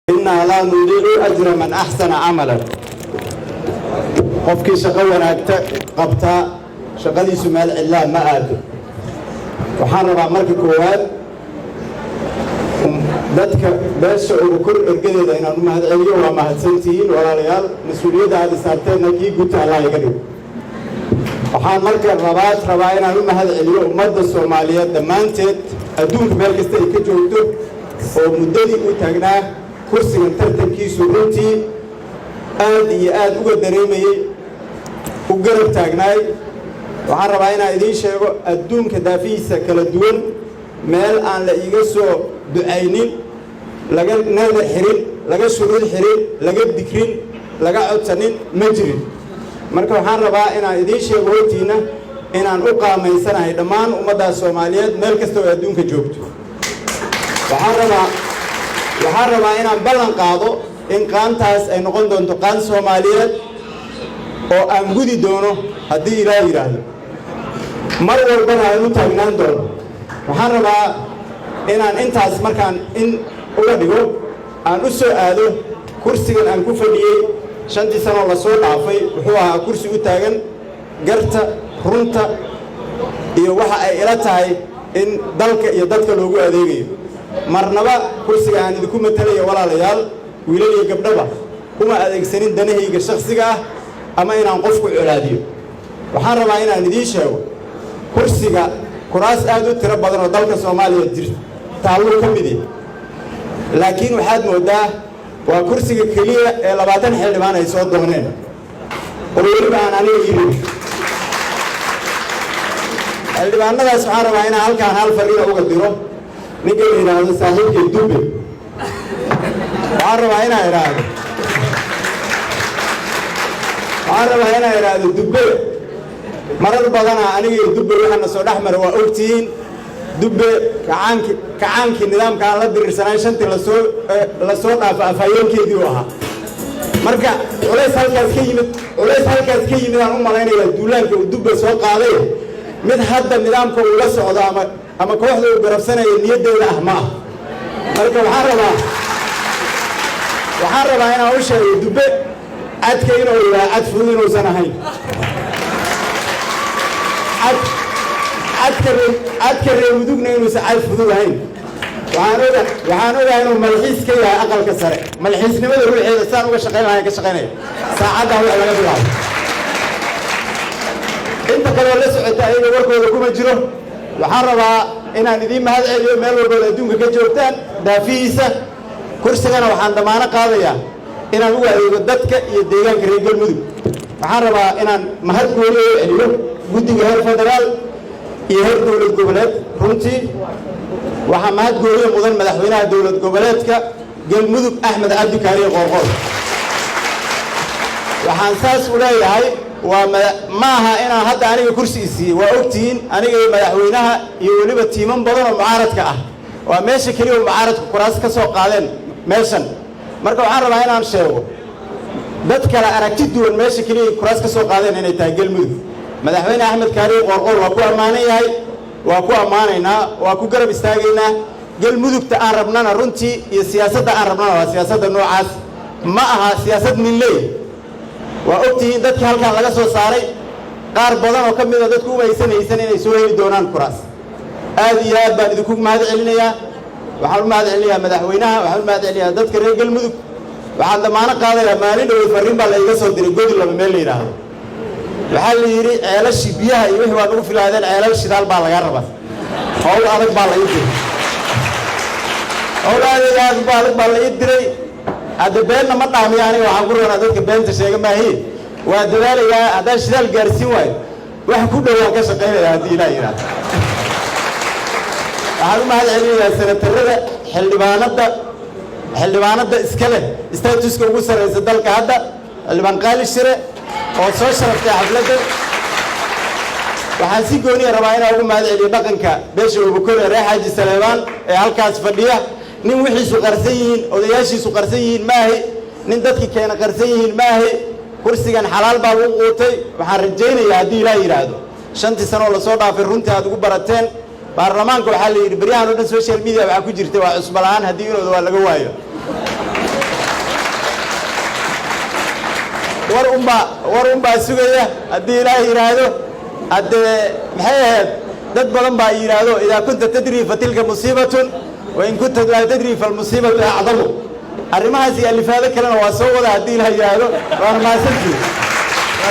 إنا لا نضيع أجر من أحسن عملا قفكي شقونا قبتا شقدي سمال إلا ما آدو وحان مركي كواد dadka beesha ugu kor ergadeeda inaan u mahad celiyo waa mahadsantihiin walaalayaal mas'uuliyadda aad saarteen kii guud Allah iga dhigo waxaan marka rabaa inaan u mahad celiyo ummadda Soomaaliyeed dhammaanteed adduunka meel kasta ay ka joogto oo muddadii u taagnaa kursigan tartankiisu runtii aad iyo aad uga dareemayay u garab taagnaay waxaan rabaa inaan idiin sheego adduunka daafiisa kala duwan meel aan la iga soo ducaynin laga nada xirin laga shuruud xirin laga dikrin laga codsanin ma jirin marka waxaan rabaa inaan idiin sheego hortiina inaan u qaameysanahay dhammaan ummadda Soomaaliyeed meel kasta oo adduunka joogto waxaan rabaa inaan ballan qaado in qaantaas ay noqon doonto qaan Soomaaliyeed oo aan gudi doono haddii Ilaahay yiraahdo mar walbana aynu taagnaan doono waxaan rabaa inaan intaas markaan in uga dhigo aan u soo aado kursigan aan ku fadhiyay 5 sano la soo dhaafay wuxuu ahaa kursi u taagan garta runta iyo waxa ay ila tahay in dalka iyo dadka loogu adeegayo marnaba kursiga aan idinku matalayo walaalayaal wiilal iyo gabdhaba kuma adeegsanin danahayga shakhsiga ah ama inaan qofku culaadiyo waxaan rabaa inaan idiin sheego kursiga kuraas aad u tiro badan oo dalka Soomaaliya jirta taalo ka mid ah laakiin waxaad moodaa waa kursiga kaliya ee 20 xildhibaan ay soo dooneen oo waliba aan aniga yiri xildhibaanadaas waxaan rabaa inaan halkaan hal fariin uga diro ninka yiraahdo saaxiibkay Dube waxaan rabaa inaan iraahdo Dube marar badan aniga Dube waxaan soo dhaxmar waa ogtiin Dube kacaanki nidaamka aan la dirirsanay shantii la soo dhaaf afayeenkeedii oo ahaa marka culays halkaas ka yimid aan u maleynayaa duulaanka uu Dube soo qaaday mid hadda nidaamka uu la socdo ama kooxda uu garabsanayo niyadeeda ah ma marka waxaan rabaa inaan u sheego Dube adka inuu yahay ad fudud inuusan ahayn adkare mudugna inuu saacad fudud ahayn waxaan ogahay inuu malxiis ka yahay aqalka sare malxiisnimada ruuxeeda saan uga shaqeynaya ka shaqeynaya saacada wax laga bilaabo inta kale la socota ayaga warkooda kuma jiro waxaan rabaa inaan idiin mahad celiyo meel walba adduunka ka joogtaan daafiisa kursigana waxaan damaano qaadayaa inaan ugu adeego dadka iyo deegaanka reer Galmudug waxaan rabaa inaan mahad gooni u celiyo guddiga heer federaal iyo heer dowlad goboleed runtii waxa mahad gooni mudan madaxweynaha dowlad goboleedka Galmudug Axmed Cabdi Kaariye Qoorqoor waxaan saas u leeyahay maaha inaan hadda aniga kursi isiiyay waa ogtiin aniga madaxweynaha iyo waliba tiiman badan oo mucaaradka ah waa meesha kaliya oo mucaaradku kuraas ka soo qaadeen meeshan marka waxaan rabaa inaan sheego dad kale aragti duwan meesha kaliya kuraas ka soo qaadeen inay tahay Galmudug madaxweyne Axmed Kaariye Qoorqoor waa ku ammaanay yahay waa ku ammaanaynaa waa ku garab istaagaynaa Galmudugta aan rabnana runtii iyo siyaasadda aan rabnana waa siyaasadda noocaas ma aha siyaasad minley waa ogtiin dadka halkaan laga soo saaray qaar badan oo kamid ah dadku umaysanaysan inay soo heli doonaan kuraas aad iyo aad baan idinku mahad celinayaa waxaan u mahad celinayaa madaxweynaha waxaan u mahad celinayaa dadka reer Galmudug waxaan damaano qaadayaa maalin dhow fariin baa la iga soo diray godi laba meel la yiraahdo waxaa la yiri ceelashi biyaha iyo wixii waan ugu filaadeen ceelal shidaal baa laga rabaa hawl adag baa la ii diray baa la ii diray hadda beenna ma dhaamiyo aniga waxaan ku rabaa dadka beenta sheega maahiin waa dadaalayaa haddaan shidaal gaarsiin waayo wax ku dhowaan ka shaqeynayaa haddii Ilaahay yiraahdo waxaan u mahad celinayaa senatarada xildhibaanada iska leh statuska ugu sareysa dalka hadda xildhibaan Qaali Shire oo soo sharaftay xafladda waxaan si gooni ah rabaa inaan ugu mahad celiyo dhaqanka beesha Ubukore Xaaji Saleebaan ee halkaas fadhiya nin wixiisu qarsan yihiin odayaashiisu qarsan yihiin maahi nin dadkii keena qarsan yihiin maahi kursigan xalaal baa lagu quutay waxaan rajaynayaa haddii Ilaahay yiraahdo 5 sano la soo dhaafay runtii aad ugu barateen baarlamaanka waxaa la yiri bariyahan oo dhan social media waxa ku jirtay waa cusub la'aan haddii inooda waa laga waayo war unbaa sugaya haddii ilaahay yidhaahdo haddee maxay ahayd dad badan baa yidhaahdo idaa kunta tadrii fatilka musiibatun wain kunta laa tadrii falmusiibatu acdamu arrimahaas iyo alifaado kalena waa soo wada haddii ilaahay yidhaahdo waana mahadsantihiin